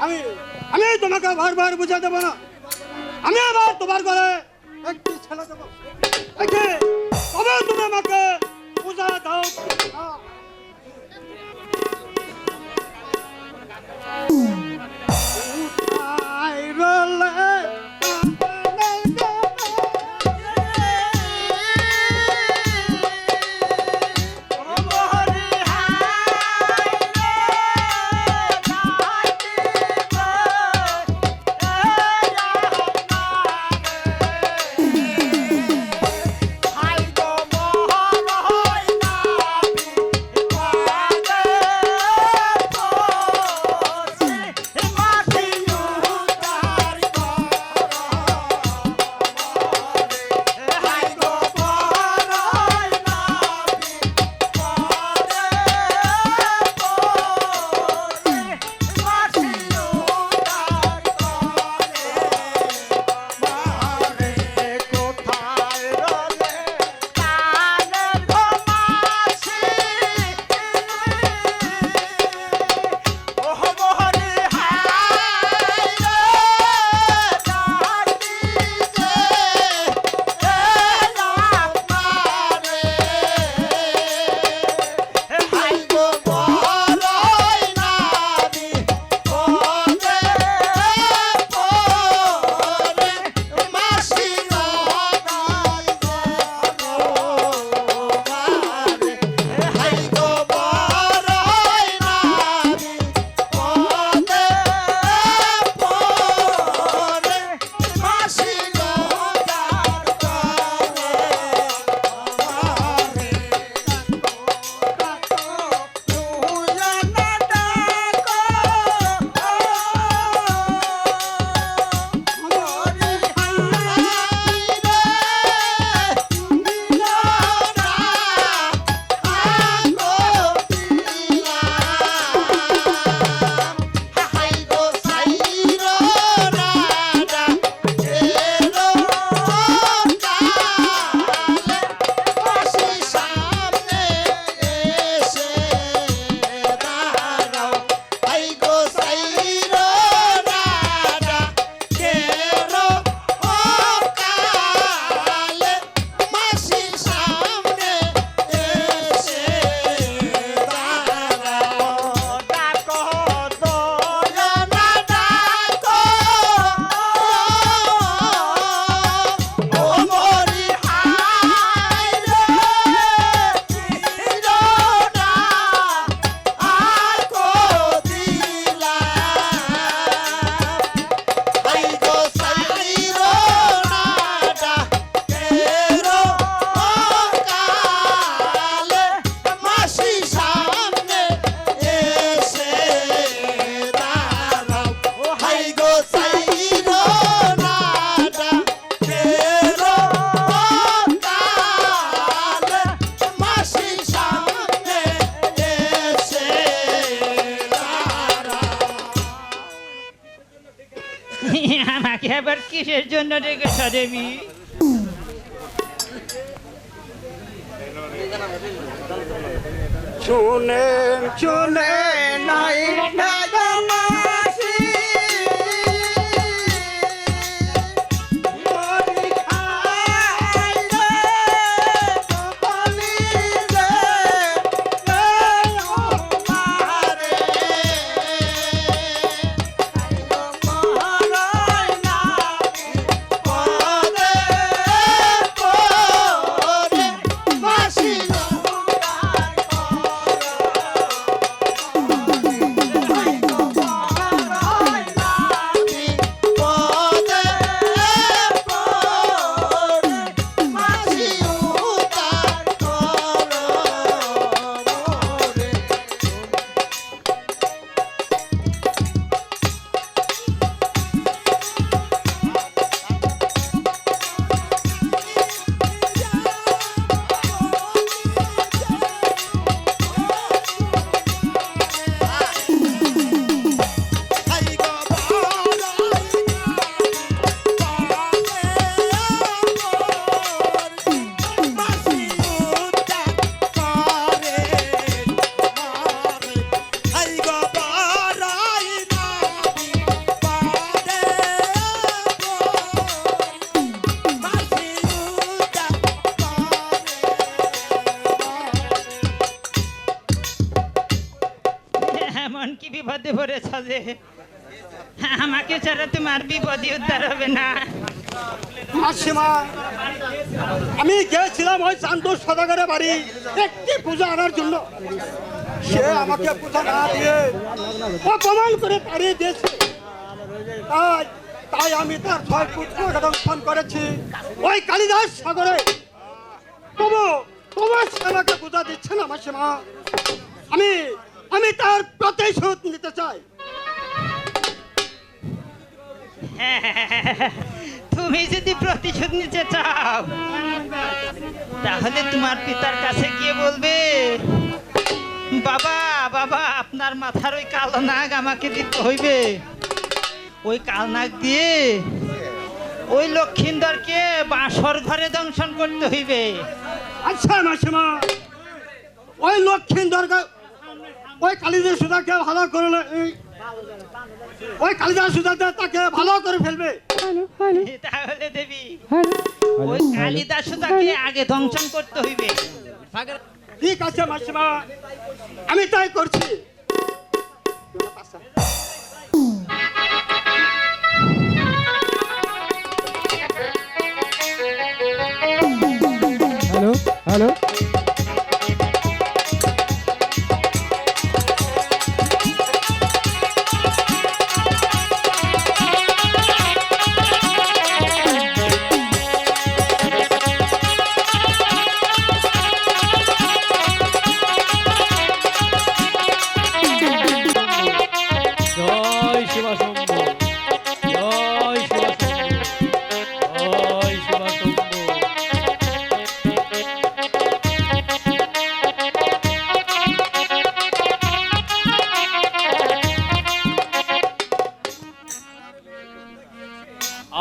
আমি আমি তোমাকে বারবার বুঝে দেবো না। আমি আবার তোমার ঘরে একটি ছেলে দেবো, তবে তুমি আমাকে পূজা দাও। আমাকে আবার কিসের জন্য ডেকেছ দেবী? শুনে শুনে নাই আমাকে ছাড়া তোমার বিপদে উদ্ধার হবে না। মাসিমা, আমি গিয়েছিলাম ওই চান্দু সদাগরের বাড়ি একটি পূজা আনার জন্য। সে আমাকে পূজা না দিয়ে অপমান করে তাড়িয়ে দিয়েছে। তাই তাই আমি তার 6 পুত্র দংশন করেছি ওই কালিদাস সাগরে। তবু সে আমাকে পূজা দিচ্ছে না মাসিমা। আমি আমি তার প্রতিশোধ নিতে চাই। তুমি যদি প্রতিশোধ নিতে চাও তাহলে তোমার পিতার কাছে গিয়ে বলবে, বাবা বাবা আপনার মাথার ওই কালো নাগ আমাকে দিতে হইবে। ওই কাল নাগ দিয়ে ওই লক্ষিন্দরকে বাসর ঘরে দংশন করতে হইবে। আচ্ছা মাসিমা, ওই লক্ষিন্দর ওই কালিদাস সুদাকে ভালো করলে ওই কালিদাস সুদাকে তাকে ভালো করে ফেলবে। তাহলে দেবী ওই কালিদাস সুদাকে আগে দংশন করতে হইবে। ঠিক আছে মাসিমা, আমি তাই করছি। হ্যালো হ্যালো, জয় শিবাশম্ভু, জয় শিবাশম্ভু, জয় শিবাশম্ভু।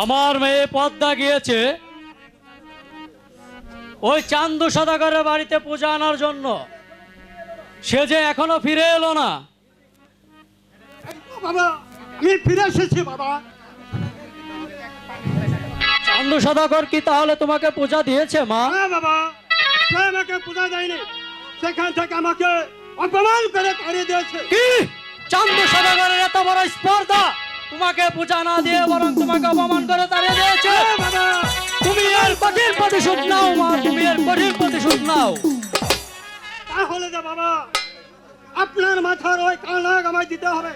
আমার মেয়ে পদ্মা গিয়েছে ওই চান্দু সদাগরের বাড়িতে পূজা আনার জন্য। সে যে এখনো ফিরে এলো না। বাবা, আমি ফিরে এসেছি বাবা। চান্দু সদাগর কি তাহলে তোমাকে পূজা দিয়েছে মা? হ্যাঁ বাবা, সে আমাকে পূজা দেয়নি, সেখান থেকে আমাকে অপমান করে তাড়িয়ে দিয়েছে। কি চান্দু সদাগরের এত বড় স্পর্ধা, তোমাকে পূজা না দিয়ে বরং তোমাকে অপমান করে তাড়িয়ে দিয়েছে? হ্যাঁ বাবা, তুমি এর কঠিন প্রতিশোধ নাও মা, তুমি এর কঠিন প্রতিশোধ নাও। তাহলে যে বাবা আপনার মাথার ওই কানাগ আমায় দিতে হবে।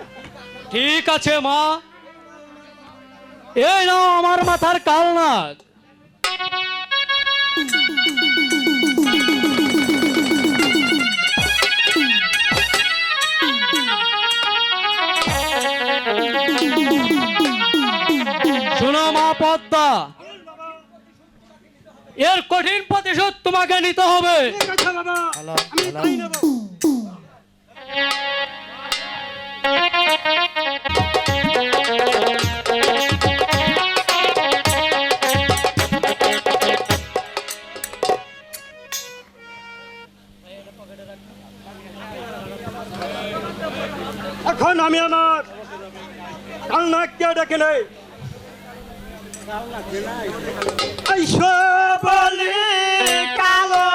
ঠিক আছে মা, এই নাও আমার মাথার কালনাগ। শোনো মা পদ্মা, এর কঠিন প্রতিশোধ তোমাকে নিতে হবে। ঠিক আছে বাবা, আমি তাই নেব। এখন আমি আমার কালনাগকে ডেকে নেই। আইসো বলি কালো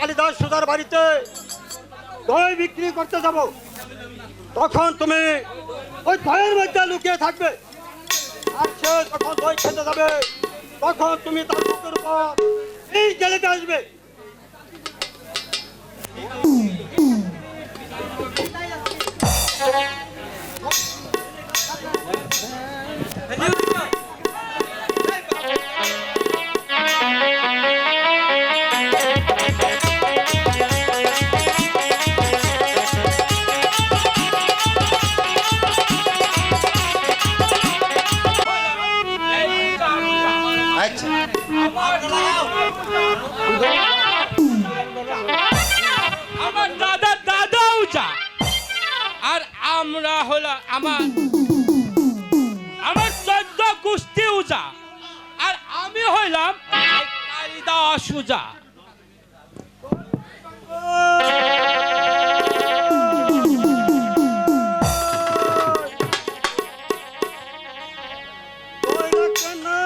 কালিদাস সুদার বাড়িতে দই বিক্রি করতে যাব, তখন তুমি ওই দইয়ের মধ্যে লুকিয়ে থাকবে। আর সে যখন দই খেতে যাবে, তখন তুমি তার বুকের উপর এই জেলেতে আসবে। আমার দাদা দাদাও যা, আর আমরা হলো আমার 14 গোষ্ঠীও যা, আর আমি হইলাম কালিদাস সুজা। দই রাখবে না,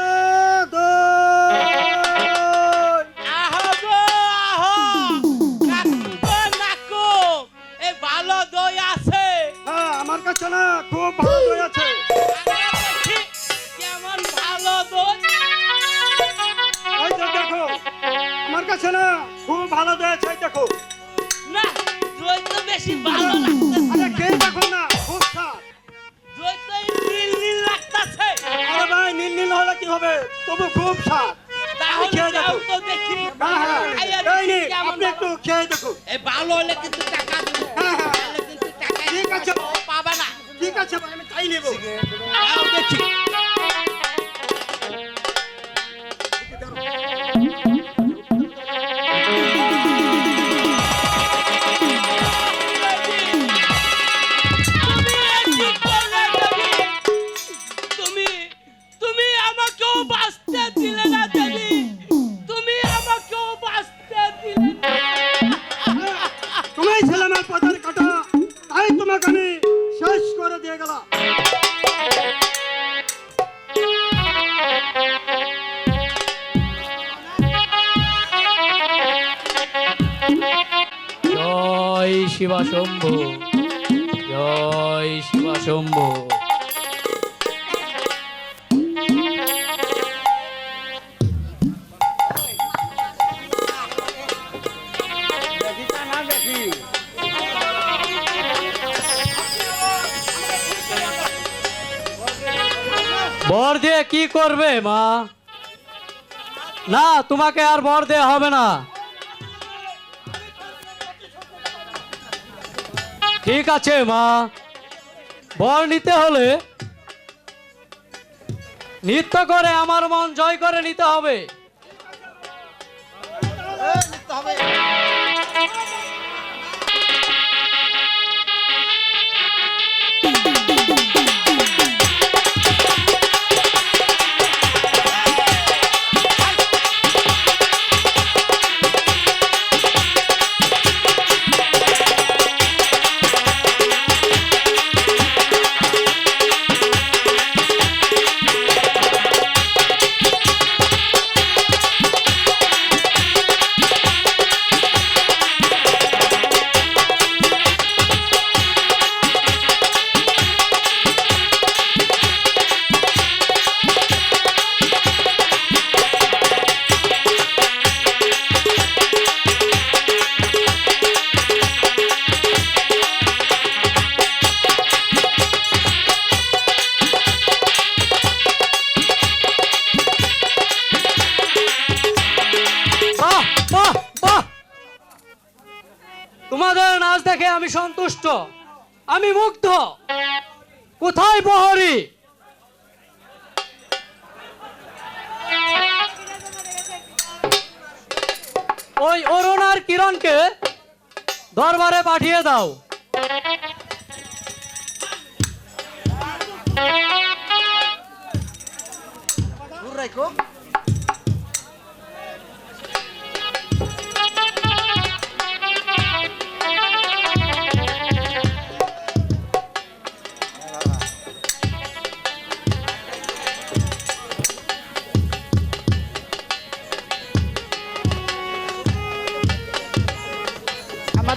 দই। আহো গো, আহো, কাকু নাকু, এই ভালো দই আছে? হ্যাঁ, আমার কাছে না খুব ভালো দই আছে। আরে দেখি কেমন ভালো দই। এই যে দেখো, আমার কাছে না খুব ভালো দই আছে, এই দেখো। না, দই তো বেশি ভালো লাগতেছে। আরে কে দেখো না, খুব স্বাদ। দই তো এই নীল নীল লাগতেছে। আরে ভাই, নীল নীল হলে কি হবে, তবু খুব স্বাদ। তাহলে খেয়ে যাও দেখো। তো দেখি। হ্যাঁ হ্যাঁ, আইয়া এই দেখি নিন, কেমন আপনি একটু ভালো। খেয়ে দেখুন। এই ভালো হলে কিন্তু টাকা দেবো। হ্যাঁ, হ্যাঁ। তাহলে কিন্তু টাকা ঠিক আছে। পাবে না। ঠিক আছে ভাই, আমি তাই নেবো। যাও দেখি। তুমি আমাকেও বাঁচতে দিলে না দেবী, তুমি আমাকেও বাঁচতে দিলে না। তুমি ছেলে আমার পথের কাটা, তাই তোমাকে আমি শেষ করে দিয়ে গেলাম। জয় শিবা শম্ভু, জয় শিবা শম্ভু। বর দিয়ে কি করবে মা? না, তোমাকে আর বর দেয়া হবে না। ঠিক আছে মা, বর নিতে হলে নৃত্য করে আমার মন জয় করে নিতে হবে। তোমাদের নাচ দেখে আমি সন্তুষ্ট, আমি মুগ্ধ। কোথায় প্রহরী? ওই অরুণ আর কিরণকে দরবারে পাঠিয়ে দাও।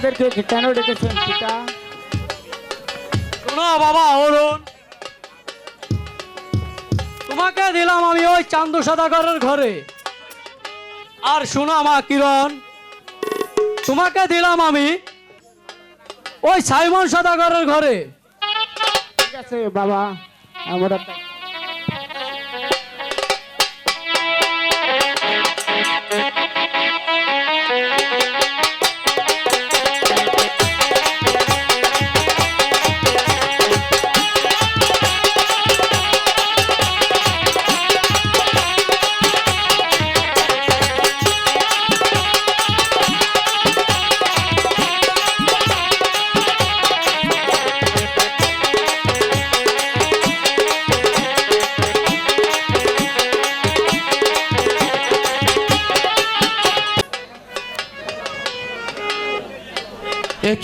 আমাদেরকে কেন ডেকেছেন পিতা? শোনো বাবা অরুণ, তোমাকে দিলাম আমি ওই চান্দু সদাগরের ঘরে, আর শোনো মা কিরণ, তোমাকে দিলাম আমি ওই সাইমন সদাগরের ঘরে। ঠিক আছে বাবা, আমরা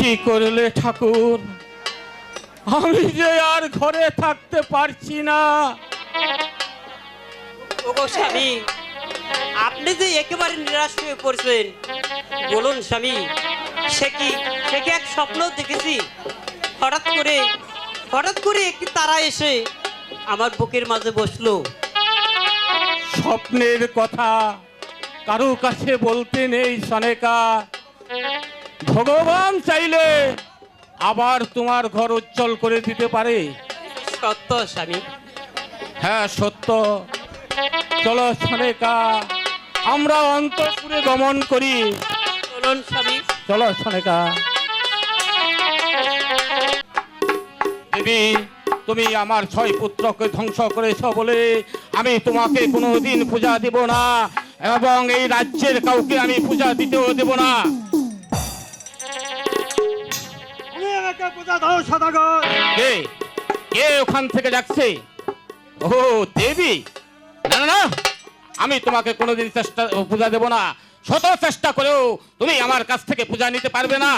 কি করলে ঠাকুর, আমি যে আর ঘরে থাকতে পারছি না। ওগো স্বামী, আপনি যে একেবারে নিরাশ হয়ে পড়ছেন, বলুন স্বামী, সে কি এক স্বপ্ন দেখেছি? হঠাৎ করে একটি তারা এসে আমার বুকের মাঝে বসলো। স্বপ্নের কথা কারো কাছে বলতে নেই সনেকা। ভগবান চাইলে আবার তোমার ঘর উজ্জ্বল করে দিতে পারে। সত্য স্বামী। হ্যাঁ সত্য। চলো সনেকা, আমরা অন্তঃপুরে গমন করি। বলুন স্বামী। চলো সনেকা। দেবী, তুমি আমার 6 পুত্রকে ধ্বংস করেছ বলে আমি তোমাকে কোনোদিন পূজা দেব না, এবং এই রাজ্যের কাউকে আমি পূজা দিতেও দেব না। তুমি আমাকে পূজা দাও সদাগর। কে কে ওখান থেকে যাচ্ছে? ও দেবী, না না না, আমি তোমাকে কোনোদিন পূজা দেব না। শত চেষ্টা করেও তুমি আমার কাছ থেকে পূজা নিতে পারবে না।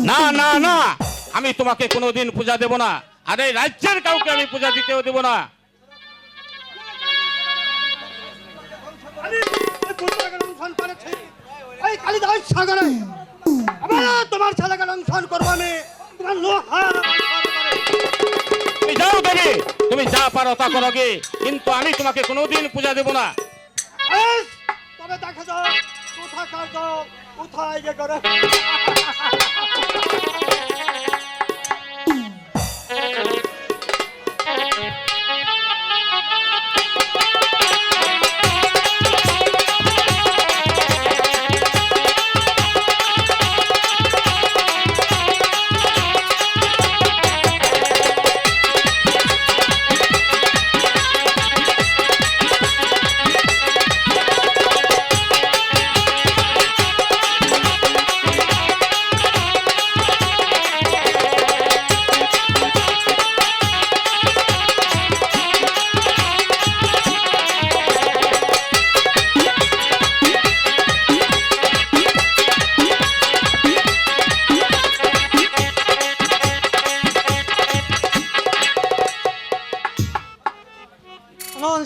না না না, আমি তোমাকে কোনোদিন পূজা দেব না, আর এই রাজ্যের কাউকে আমি পূজা দিতেও দেব না। কালিদাস সাগরে আবার তোমার ছেলেকে লঙ্ঘন করবো আমি। তোমার লোহার তুমি যাও দেবী, তুমি যা পারো তা করো গে, কিন্তু আমি তোমাকে কোনোদিন পূজা দেব না। তবে দেখা যাও কোথাকার যাও, কোথায় গে করে।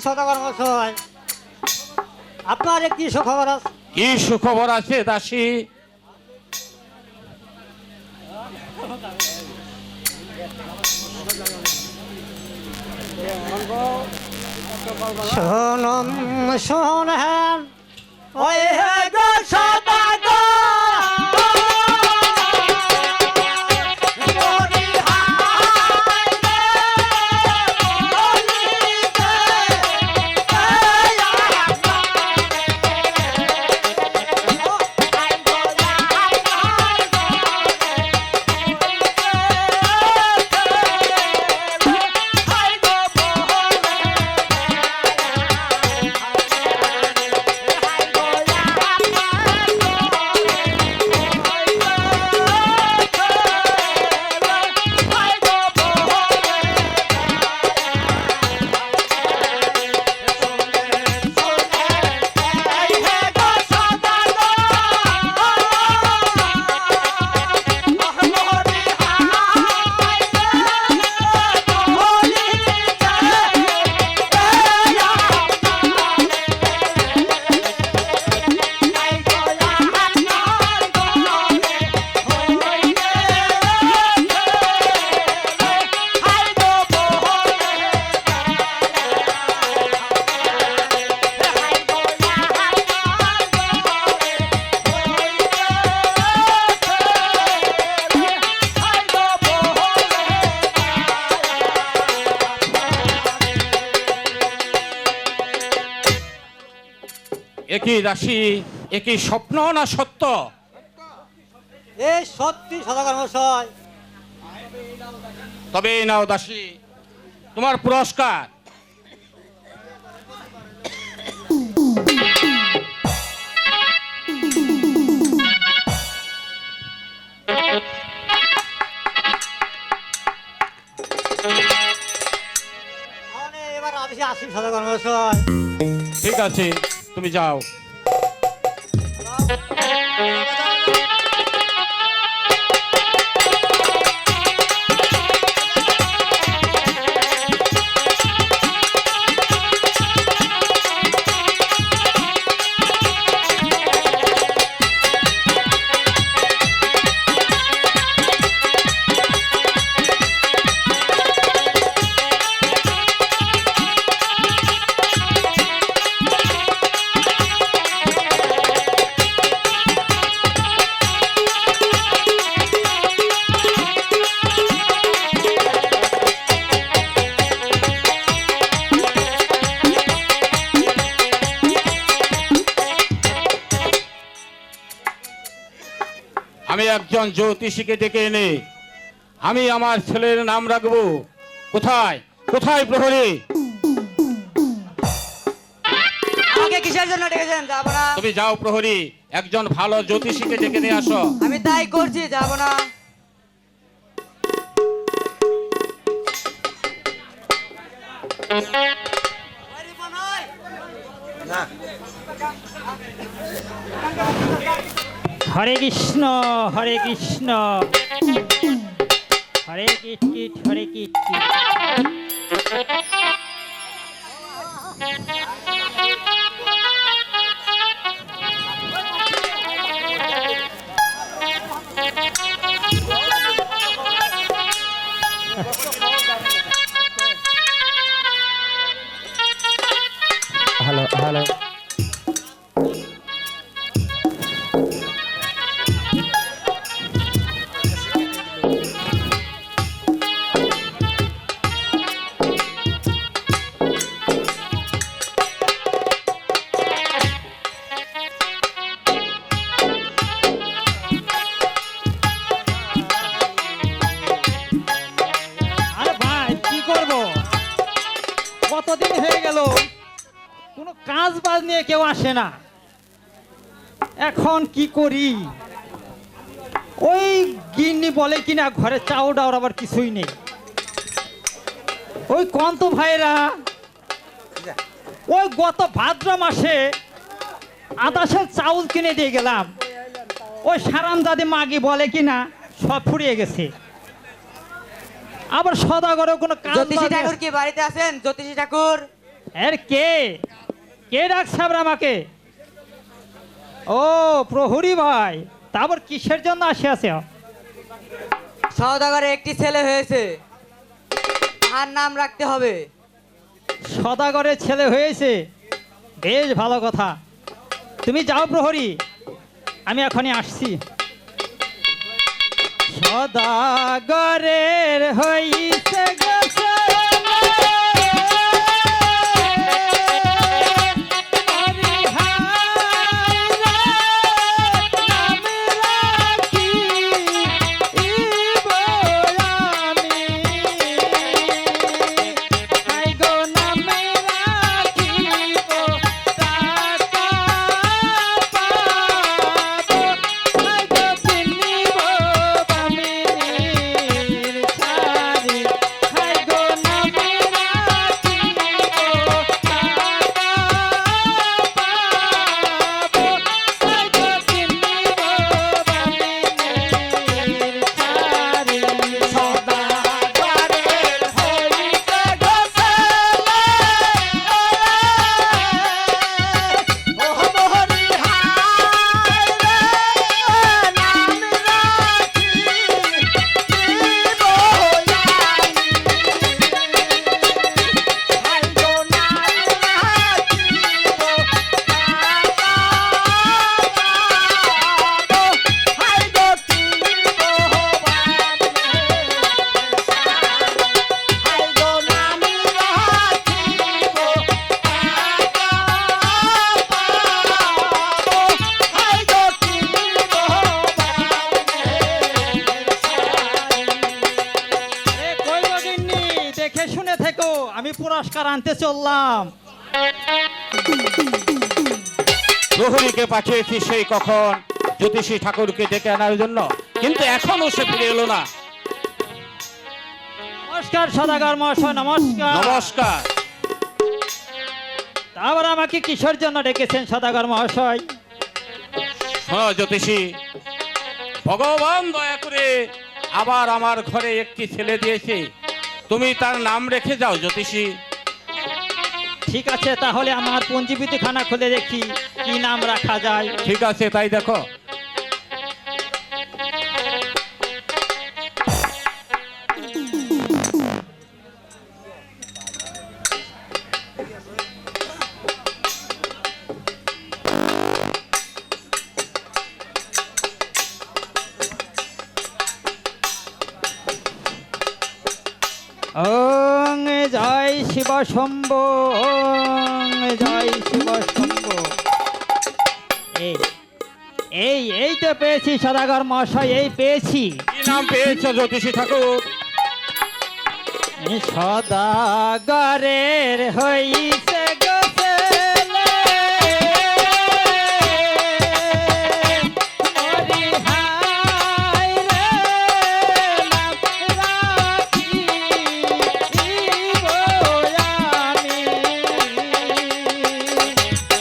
সদাগর মশাই, আপনার একটি সুখবর আছে। কি সুখবর আছে দাসী? শোনেন ওই গো সদাগর, একই দাসী একই স্বপ্ন না সত্য? এই সত্যি সদাগর মশাই। তবে এই নাও দাসী তোমার পুরস্কার। তাহলে এবার আদেশে আসি সদাগর মশাই। ঠিক আছে, তুমি যাও। আমি একজন জ্যোতিষীকে ডেকে এনে আমি আমার ছেলের নাম রাখবো। কোথায় কোথায় প্রহরী? আমাকে কিসের জন্য ডেকেছেন? যাবো না। তুমি যাও প্রহরী, একজন ভালো জ্যোতিষীকে ডেকে নিয়ে আসো। আমি তাই করছি, যাবো না। হরে কৃষ্ণ হরে কৃষ্ণ, হরে কিট কিট হরে কিট কিট। হ্যালো হ্যালো, আরে ভাই কি করব, কতদিন হয়ে গেল কোনো কাজ বাজ নিয়ে কেউ আসে না। এখন কি করি? ওই গিন্নি বলে কিনা ঘরে চাউ ডাউর আবার কিছুই নেই। ওই কন্ত ভাইরা ওই গত ভাদ্র মাসে আদাসের চাউল কিনে দিয়ে গেলাম, ওই সারাম দাদি মাগি বলে কিনা সব ফুরিয়ে গেছে। আবার সদাগরে কোনো কাজ জ্যোতিষী বাজ নেই। ঠাকুর কি বাড়িতে আছেন? জ্যোতিষী ঠাকুর, এর কে কে ডাকছে আবার আমাকে? ও প্রহরী ভাই, তারপর কিসের জন্য আসিয়াছে? সওদাগরের একটি ছেলে হয়েছে, তার নাম রাখতে হবে। সদাগরের ছেলে হয়েছে, বেশ ভালো কথা। তুমি যাও প্রহরী, আমি এখনই আসছি। সদাগরের হইছে গো ছেলে, আমি পুরস্কার আনতে চললাম। প্রহরীকে পাঠিয়েছি সেই কখন জ্যোতিষী ঠাকুরকে ডেকে আনার জন্য, কিন্তু এখনো সে ফিরে এলো না। নমস্কার সদাগর মহাশয়, নমস্কার। নমস্কার। তারপর আমাকে কিসের জন্য ডেকেছেন সদাগর মহাশয়? শোনো জ্যোতিষী, ভগবান দয়া করে আবার আমার ঘরে একটি ছেলে দিয়েছে, তুমি তার নাম রেখে যাও জ্যোতিষী। ঠিক আছে, তাহলে আমার পঞ্জীবিতিখানা খুলে দেখি কি নাম রাখা যায়। ঠিক আছে, তাই দেখো। ওং জয় শিব শম্ভো, ওং জয় শিব শম্ভো। এই তো পেয়েছি সদাগর মহাশয়, এই পেয়েছি। কি নাম পেয়েছো জ্যোতিষী ঠাকুর? সদাগরের হইছে গো ছেলে, ওরে হায় রে নাম রাখিব আমি,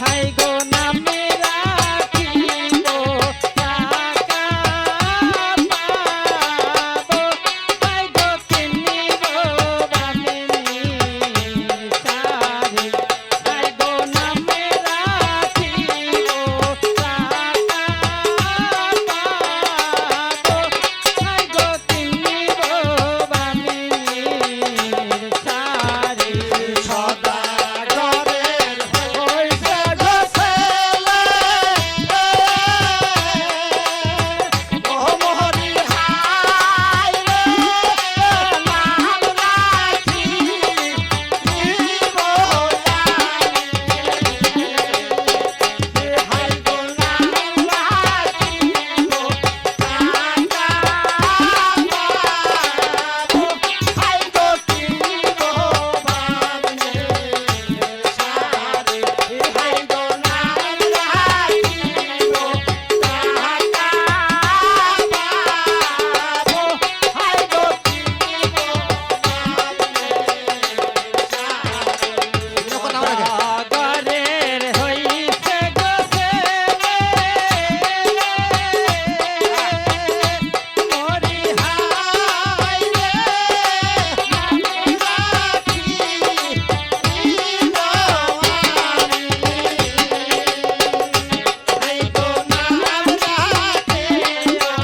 হায় গো নাম রাখিব টাকা পাবো, হায় গো কিনিব বামিনী শাড়ি, হায় গো নাম রাখিব টাকা পাবো, হায় গো কিনিব বামিনী শাড়ি। সদাগরের হইছে গো ছেলে, ও মোহরি হায় রে নাম রাখিব হায় গো নাম রাখিব টাকা পাবো, হায় গো কিনিব বামিনী শাড়ি, হায় গো নাম রাখিব টাকা পাবো, হায় গো কিনিব সদাগরের হইছে গো ছেলে, মোরি হায় রে নাম রাখিব আমি, হায় গো নাম রাখিয়া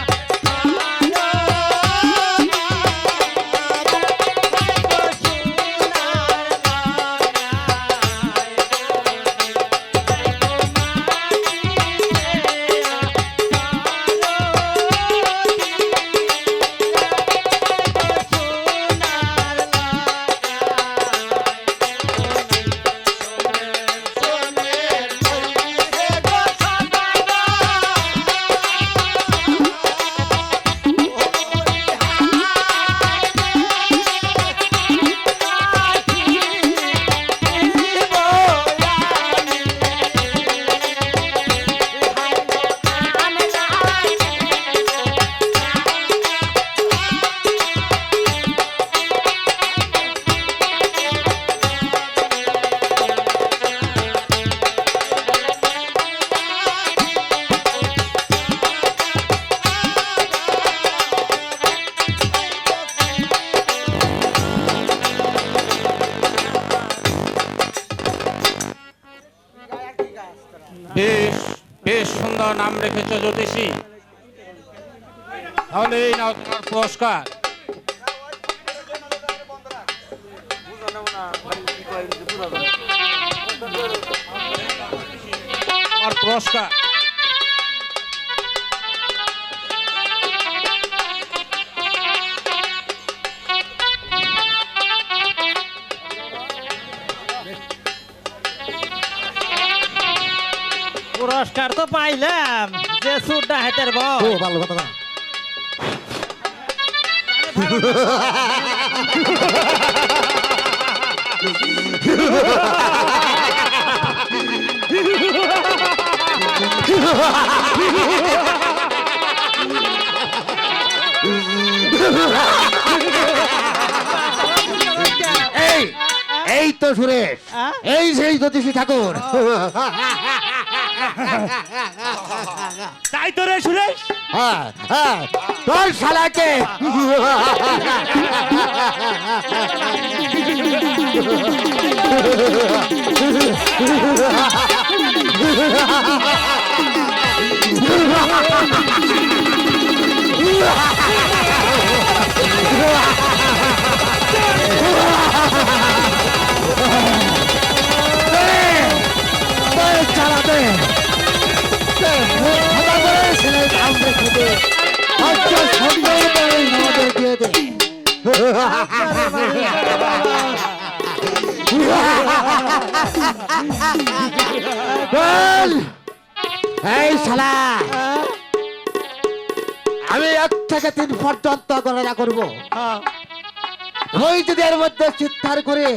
পারো বেশ বেশ সুন্দর নাম রেখেছো জ্যোতিষী। তাহলে এই নাও তোমার পুরস্কার। তোমার পুরস্কার। পুরস্কার তো পাইলাম, যে সুরটা হাতের বল। ভালো কথা না। এই এই তো সুরেশ, এই সেই জ্যোতিষী ঠাকুর। তাই তো রে সুরেশ, হ্যাঁ হ্যাঁ, তোর শালাকে চালাতে ছেলে দাম রেখে দে, আচ্ছা সন্দেহ করে আমাদের দিয়ে দে। বল, এই শালা, আমি 1 থেকে 3 পর্যন্ত গণনা করবো। ওই যদি এর মধ্যে চিৎকার করে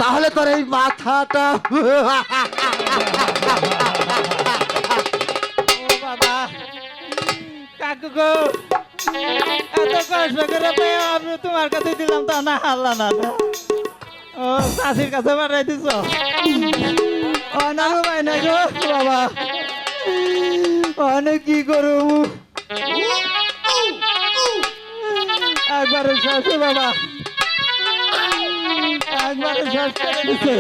তাহলে তোর এই মাথাটা ও বাবা, কাকু গো, এত কষ্ট করে পেয়ে আমি তোমার কাছে দিলাম, তা না হারলা না। ও চাষির কাছে পাঠাই দিছ, ও না গো ভাই না গো বাবা, অনেক কি করু, একবারে শেষ বাবা, একবারে শেষ করে দিছে।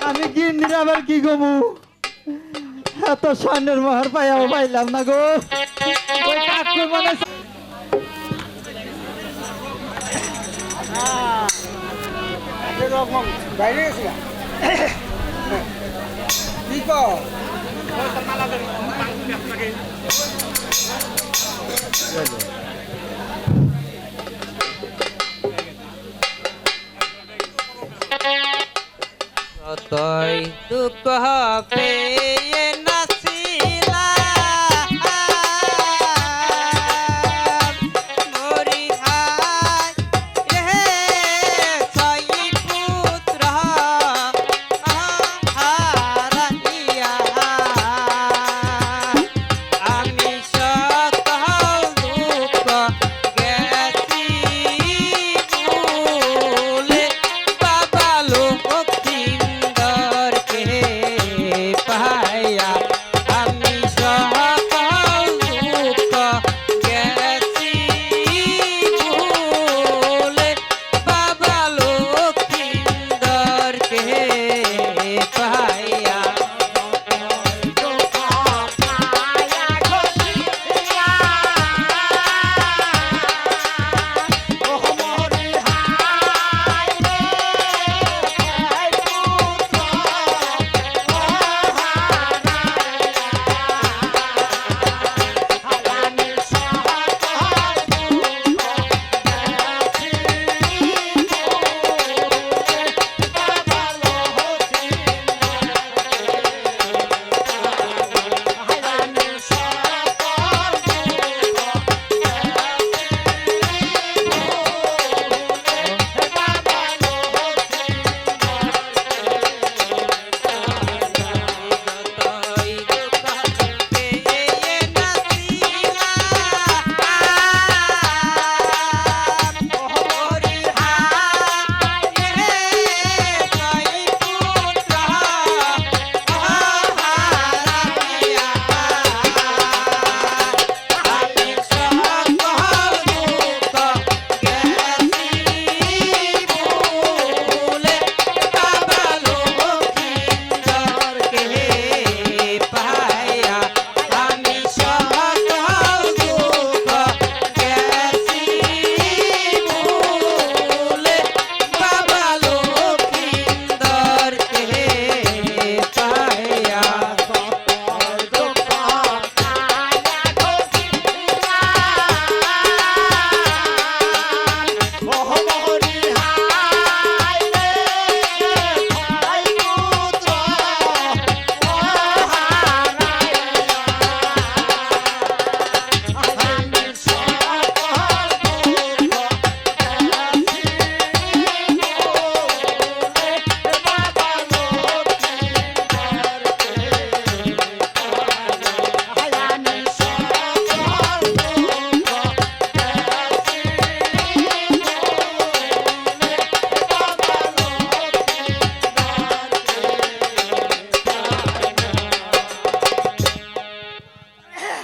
আমি গিন্নির আবার কি গমু, এত স্বর্ণের মোহর পাইয়াও পাইলাম না গো। ওই কাকুর মনে ততই দুঃখ পেয়ে নাচিলা মরি হায় এহে ছয় পুত্র হারাইয়া আমি সকল দুঃখ গেছি ভুলে বাবা লোক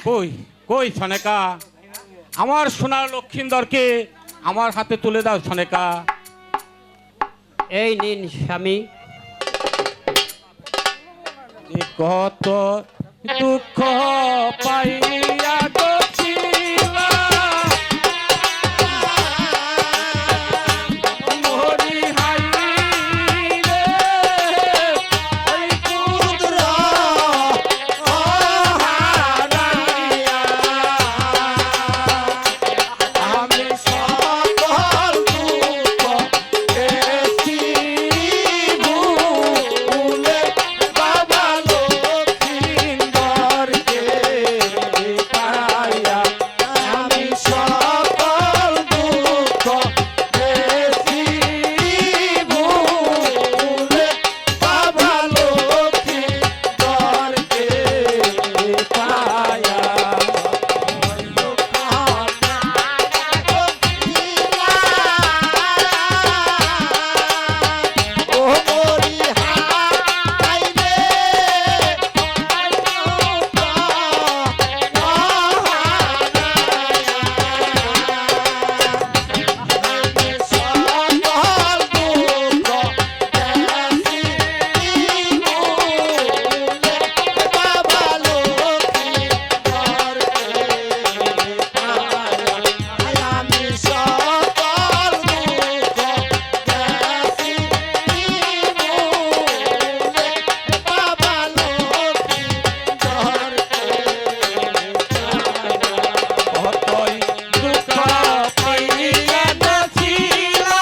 কই কই সনেকা, আমার সোনার লক্ষিন্দরকে আমার হাতে তুলে দাও সনেকা। এই নিন স্বামী। এ কত দুঃখ পাইয়া গছিলা, মরি হাই রে, ওই পুত্র হারাইয়া। আমি সকল দুঃখ পেয়েছি ভুলে, বাবা লক্ষিন্দরকে পাইয়া। আমি সকল দুঃখ পেয়েছি ভুলে, বাবা লক্ষিন্দরকে পাইয়া। ও মরি হাই রে, কতই দুঃখ পাইয়া গছিলা,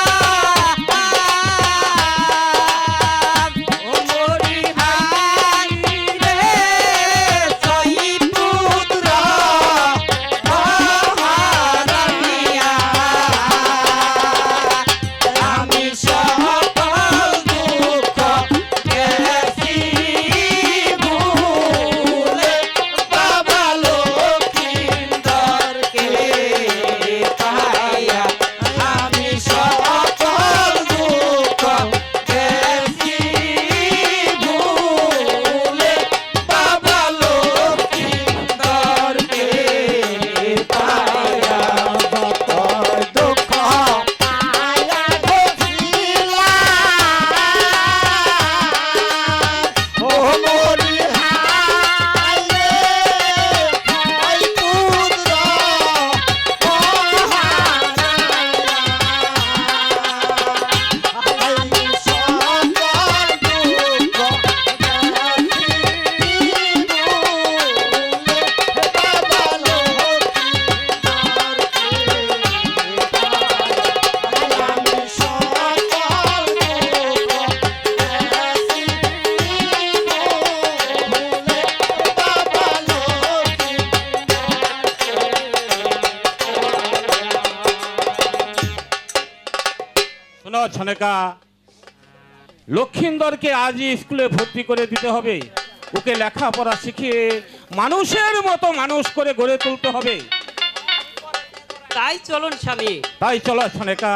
ও মরি হাই রে, ওই পুত্র হারাইয়া। আমি সকল দুঃখ গেছি ভুলে, বাবা লক্ষিন্দরকে পাইয়া। আমি সকল দুঃখ গেছি ভুলে, বাবা লক্ষিন্দরকে পাইয়া। কতই দুঃখ পাইয়া গছিলা, ও মরি হাই রে, ওই পুত্র আমি সকল দুঃখ শোনো ছনেকা, লক্ষিন্দরকে আজই স্কুলে ভর্তি করে দিতে হবে। ওকে লেখাপড়া শিখিয়ে মানুষের মতো মানুষ করে গড়ে তুলতে হবে। তাই চলুন স্বামী। তাই চলো ছনেকা।